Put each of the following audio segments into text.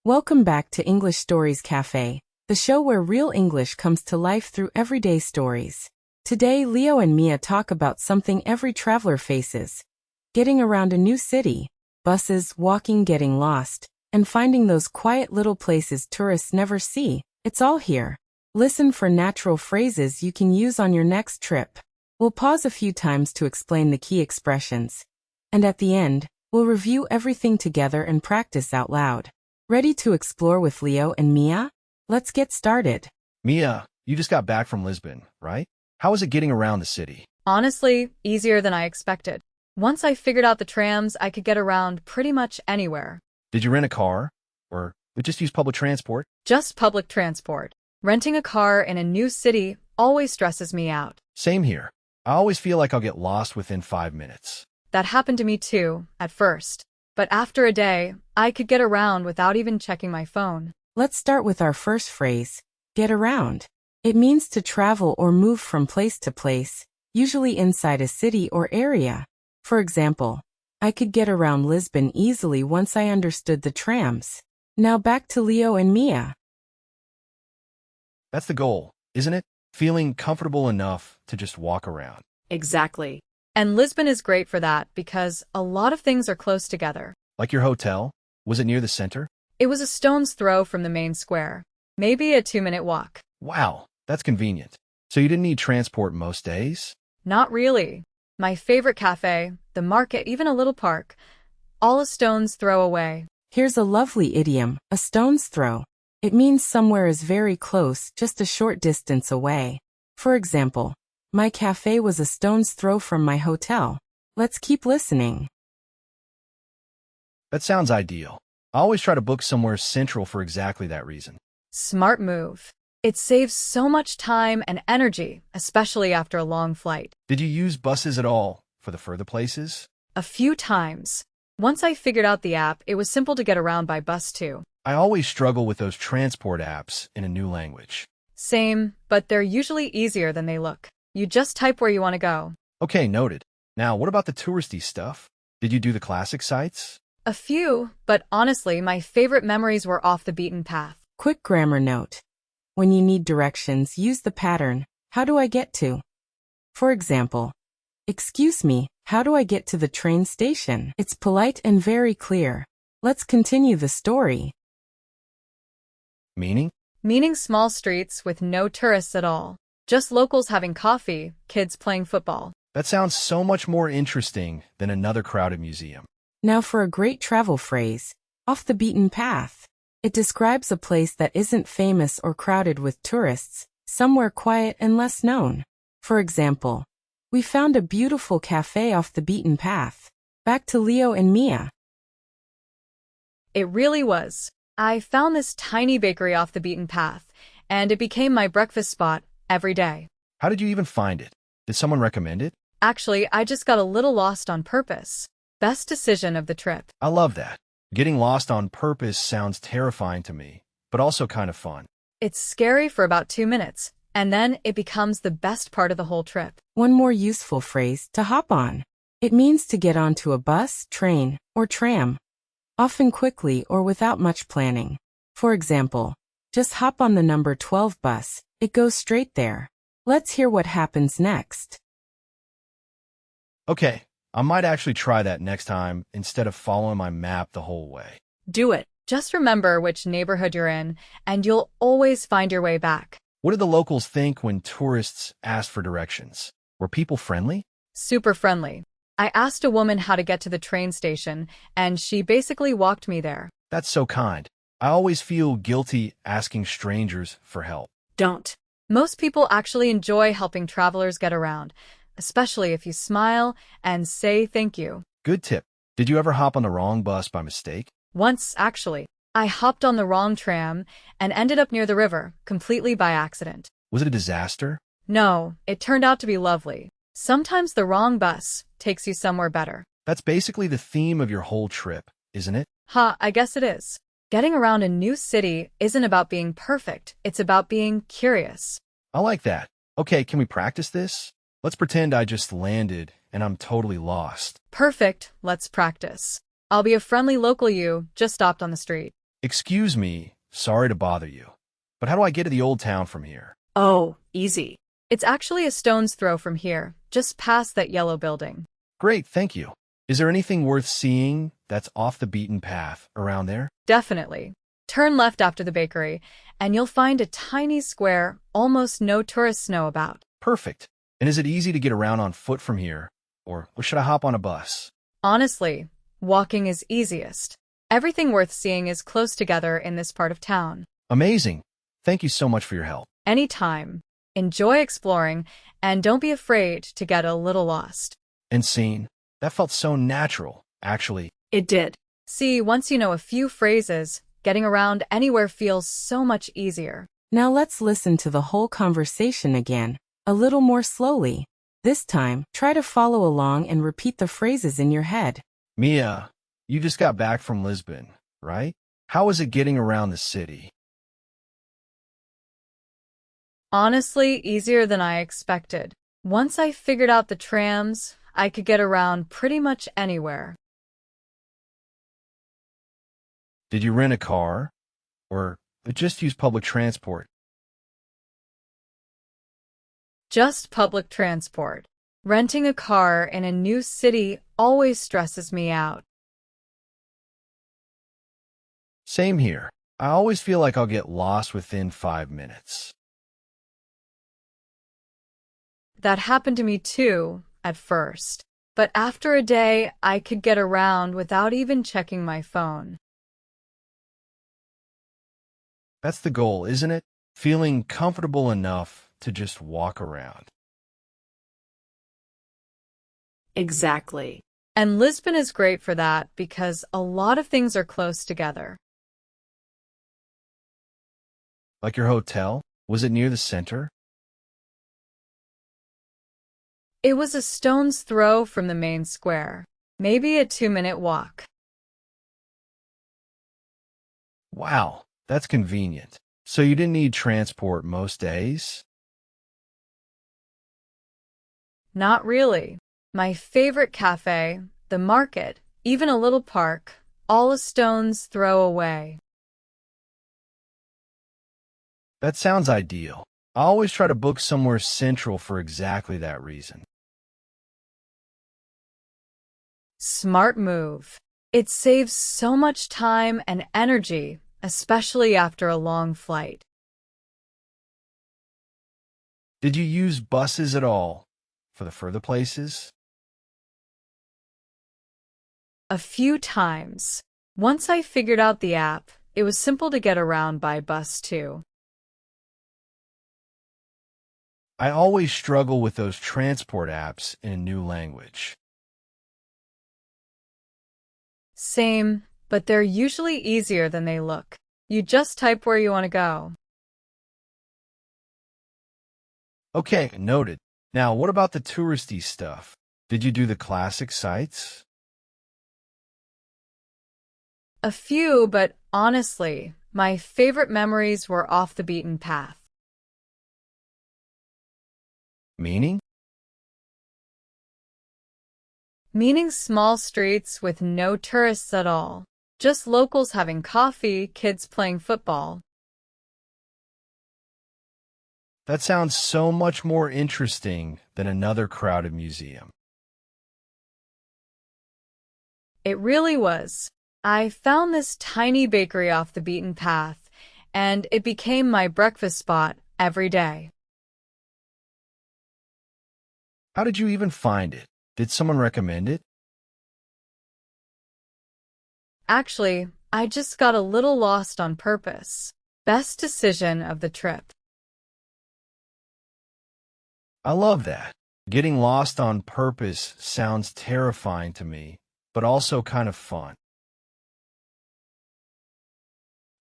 Welcome back to English Stories Cafe, the show where real English comes to life through everyday stories. Today, Leo and Mia talk about something every traveler faces: getting around a new city, buses, walking, getting lost, and finding those quiet little places tourists never see. It's all here. Listen for natural phrases you can use on your next trip. We'll pause a few times to explain the key expressions. And at the end, we'll review everything together and practice out loud. Ready to explore with Leo and Mia? Let's get started. Mia, you just got back from Lisbon, right? How was it getting around the city? Honestly, easier than I expected. Once I figured out the trams, I could get around pretty much anywhere. Did you rent a car? Or just use public transport? Just public transport. Renting a car in a new city always stresses me out. Same here. I always feel like I'll get lost within 5 minutes. That happened to me too, at first. But after a day, I could get around without even checking my phone. Let's start with our first phrase, get around. It means to travel or move from place to place, usually inside a city or area. For example, I could get around Lisbon easily once I understood the trams. Now back to Leo and Mia. That's the goal, isn't it? Feeling comfortable enough to just walk around. Exactly. And Lisbon is great for that because a lot of things are close together. Like your hotel? Was it near the center? It was a stone's throw from the main square. Maybe a 2-minute walk. Wow, that's convenient. So you didn't need transport most days? Not really. My favorite cafe, the market, even a little park, all a stone's throw away. Here's a lovely idiom, a stone's throw. It means somewhere is very close, just a short distance away. For example, my cafe was a stone's throw from my hotel. Let's keep listening. That sounds ideal. I always try to book somewhere central for exactly that reason. Smart move. It saves so much time and energy, especially after a long flight. Did you use buses at all for the further places? A few times. Once I figured out the app, it was simple to get around by bus too. I always struggle with those transport apps in a new language. Same, but they're usually easier than they look. You just type where you want to go. Okay, noted. Now, what about the touristy stuff? Did you do the classic sites? A few, but honestly, my favorite memories were off the beaten path. Quick grammar note. When you need directions, use the pattern, how do I get to? For example, excuse me, how do I get to the train station? It's polite and very clear. Let's continue the story. Meaning? Meaning small streets with no tourists at all. Just locals having coffee, kids playing football. That sounds so much more interesting than another crowded museum. Now for a great travel phrase, off the beaten path. It describes a place that isn't famous or crowded with tourists, somewhere quiet and less known. For example, we found a beautiful cafe off the beaten path. Back to Leo and Mia. It really was. I found this tiny bakery off the beaten path, and it became my breakfast spot every day. How did you even find it? Did someone recommend it? Actually, I just got a little lost on purpose. Best decision of the trip. I love that. Getting lost on purpose sounds terrifying to me, but also kind of fun. It's scary for about 2 minutes, and then it becomes the best part of the whole trip. One more useful phrase, to hop on. It means to get onto a bus, train, or tram, often quickly or without much planning. For example, just hop on the number 12 bus. It goes straight there. Let's hear what happens next. Okay, I might actually try that next time instead of following my map the whole way. Do it. Just remember which neighborhood you're in, and you'll always find your way back. What did the locals think when tourists asked for directions? Were people friendly? Super friendly. I asked a woman how to get to the train station, and she basically walked me there. That's so kind. I always feel guilty asking strangers for help. Don't. Most people actually enjoy helping travelers get around, especially if you smile and say thank you. Good tip. Did you ever hop on the wrong bus by mistake? Once, actually. I hopped on the wrong tram and ended up near the river, completely by accident. Was it a disaster? No, it turned out to be lovely. Sometimes the wrong bus takes you somewhere better. That's basically the theme of your whole trip, isn't it? I guess it is. Getting around a new city isn't about being perfect, it's about being curious. I like that. Okay, can we practice this? Let's pretend I just landed and I'm totally lost. Perfect, let's practice. I'll be a friendly local you just stopped on the street. Excuse me, sorry to bother you, but how do I get to the old town from here? Oh, easy. It's actually a stone's throw from here, just past that yellow building. Great, thank you. Is there anything worth seeing that's off the beaten path around there? Definitely. Turn left after the bakery, and you'll find a tiny square almost no tourists know about. Perfect. And is it easy to get around on foot from here? Or should I hop on a bus? Honestly, walking is easiest. Everything worth seeing is close together in this part of town. Amazing. Thank you so much for your help. Anytime. Enjoy exploring, and don't be afraid to get a little lost. And scene. That felt so natural, actually. It did. See, once you know a few phrases, getting around anywhere feels so much easier. Now let's listen to the whole conversation again, a little more slowly. This time, try to follow along and repeat the phrases in your head. Mia, you just got back from Lisbon, right? How was it getting around the city? Honestly, easier than I expected. Once I figured out the trams, I could get around pretty much anywhere. Did you rent a car? Or just use public transport? Just public transport. Renting a car in a new city always stresses me out. Same here. I always feel like I'll get lost within 5 minutes. That happened to me too, at first. But after a day, I could get around without even checking my phone. That's the goal, isn't it? Feeling comfortable enough to just walk around. Exactly. And Lisbon is great for that because a lot of things are close together. Like your hotel? Was it near the center? It was a stone's throw from the main square. Maybe a 2-minute walk. Wow, that's convenient. So you didn't need transport most days? Not really. My favorite cafe, the market, even a little park, all a stone's throw away. That sounds ideal. I always try to book somewhere central for exactly that reason. Smart move. It saves so much time and energy, especially after a long flight. Did you use buses at all for the further places? A few times. Once I figured out the app, it was simple to get around by bus too. I always struggle with those transport apps in a new language. Same, but they're usually easier than they look. You just type where you want to go. Okay, noted. Now, what about the touristy stuff? Did you do the classic sites? A few, but honestly, my favorite memories were off the beaten path. Meaning? Meaning small streets with no tourists at all. Just locals having coffee, kids playing football. That sounds so much more interesting than another crowded museum. It really was. I found this tiny bakery off the beaten path, and it became my breakfast spot every day. How did you even find it? Did someone recommend it? Actually, I just got a little lost on purpose. Best decision of the trip. I love that. Getting lost on purpose sounds terrifying to me, but also kind of fun.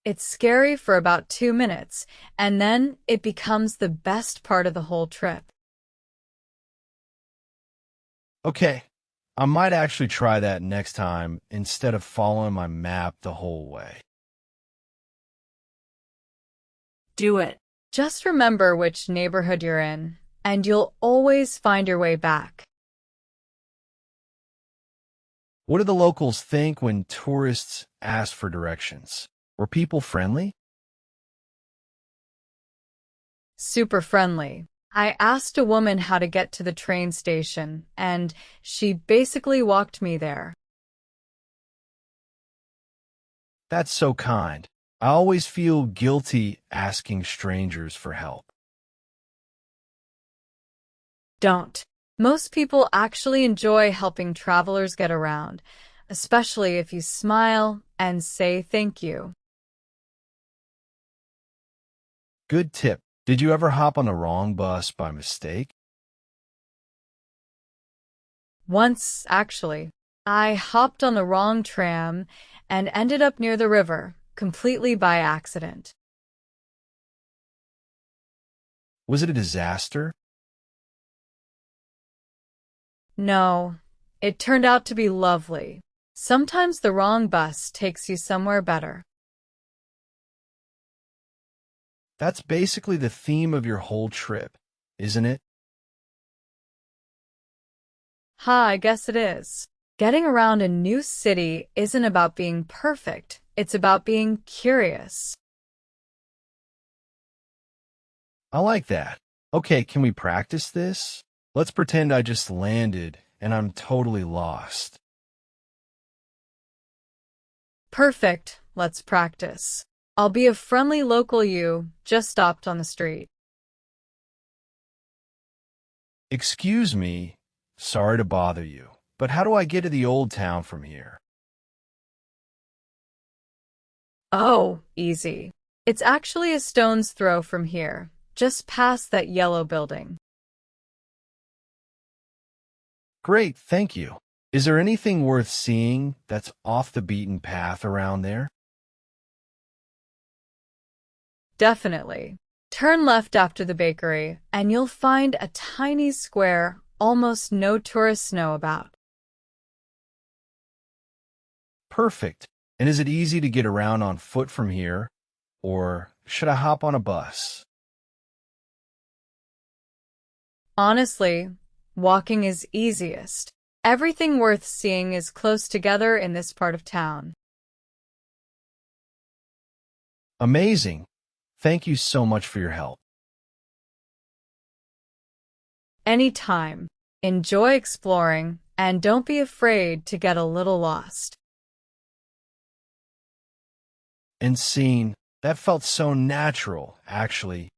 It's scary for about 2 minutes, and then it becomes the best part of the whole trip. Okay, I might actually try that next time instead of following my map the whole way. Do it. Just remember which neighborhood you're in, and you'll always find your way back. What do the locals think when tourists ask for directions? Were people friendly? Super friendly. I asked a woman how to get to the train station, and she basically walked me there. That's so kind. I always feel guilty asking strangers for help. Don't. Most people actually enjoy helping travelers get around, especially if you smile and say thank you. Good tip. Did you ever hop on the wrong bus by mistake? Once, actually, I hopped on the wrong tram and ended up near the river, completely by accident. Was it a disaster? No, it turned out to be lovely. Sometimes the wrong bus takes you somewhere better. That's basically the theme of your whole trip, isn't it? Ha, I guess it is. Getting around a new city isn't about being perfect. It's about being curious. I like that. Okay, can we practice this? Let's pretend I just landed and I'm totally lost. Perfect. Let's practice. I'll be a friendly local you just stopped on the street. Excuse me, sorry to bother you, but how do I get to the old town from here? Oh, easy. It's actually a stone's throw from here, just past that yellow building. Great, thank you. Is there anything worth seeing that's off the beaten path around there? Definitely. Turn left after the bakery, and you'll find a tiny square almost no tourists know about. Perfect. And is it easy to get around on foot from here? Or should I hop on a bus? Honestly, walking is easiest. Everything worth seeing is close together in this part of town. Amazing. Thank you so much for your help. Anytime. Enjoy exploring, and don't be afraid to get a little lost. And scene, that felt so natural, actually.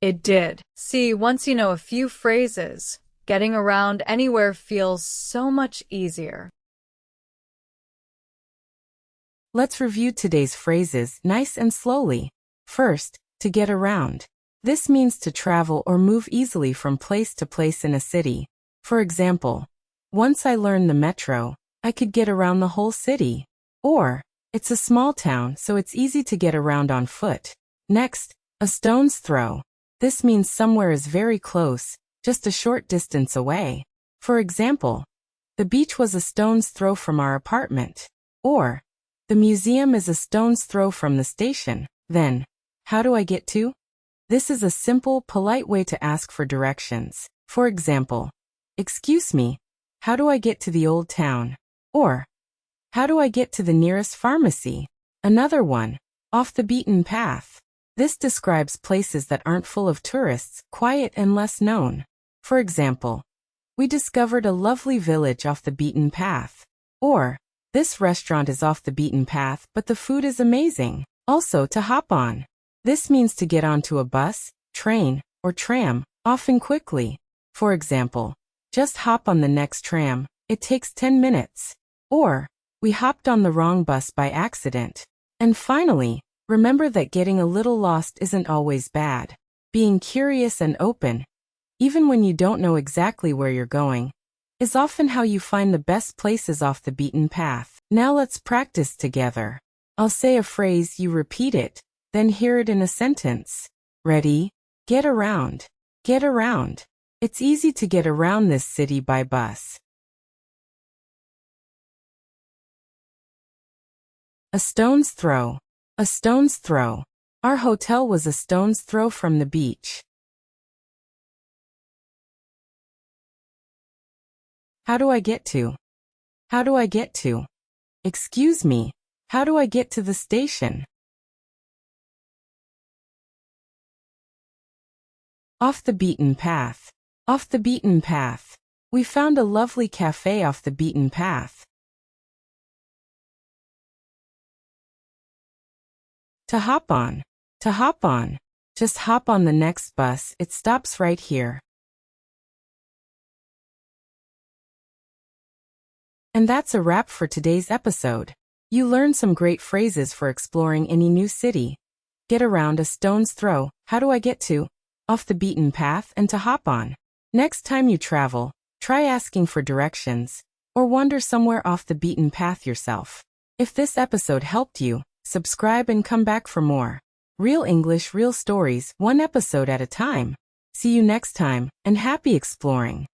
It did. See, once you know a few phrases, getting around anywhere feels so much easier. Let's review today's phrases nice and slowly. First, to get around. This means to travel or move easily from place to place in a city. For example, once I learned the metro, I could get around the whole city. Or, it's a small town, so it's easy to get around on foot. Next, a stone's throw. This means somewhere is very close, just a short distance away. For example, the beach was a stone's throw from our apartment. Or, the museum is a stone's throw from the station. Then, how do I get to? This is a simple, polite way to ask for directions. For example, excuse me, how do I get to the old town? Or, how do I get to the nearest pharmacy? Another one, off the beaten path. This describes places that aren't full of tourists, quiet and less known. For example, we discovered a lovely village off the beaten path. Or, this restaurant is off the beaten path, but the food is amazing. Also, to hop on. This means to get onto a bus, train, or tram, often quickly. For example, just hop on the next tram, it takes 10 minutes. Or, we hopped on the wrong bus by accident. And finally, remember that getting a little lost isn't always bad. Being curious and open, even when you don't know exactly where you're going, is often how you find the best places off the beaten path. Now let's practice together. I'll say a phrase, you repeat it, then hear it in a sentence. Ready? Get around. Get around. It's easy to get around this city by bus. A stone's throw. A stone's throw. Our hotel was a stone's throw from the beach. How do I get to? How do I get to? Excuse me, how do I get to the station? Off the beaten path. Off the beaten path. We found a lovely cafe off the beaten path. To hop on. To hop on. Just hop on the next bus, it stops right here. And that's a wrap for today's episode. You learned some great phrases for exploring any new city. Get around a stone's throw. How do I get to? Off the beaten path and to hop on. Next time you travel, try asking for directions or wander somewhere off the beaten path yourself. If this episode helped you, subscribe and come back for more. Real English, real stories, one episode at a time. See you next time, and happy exploring.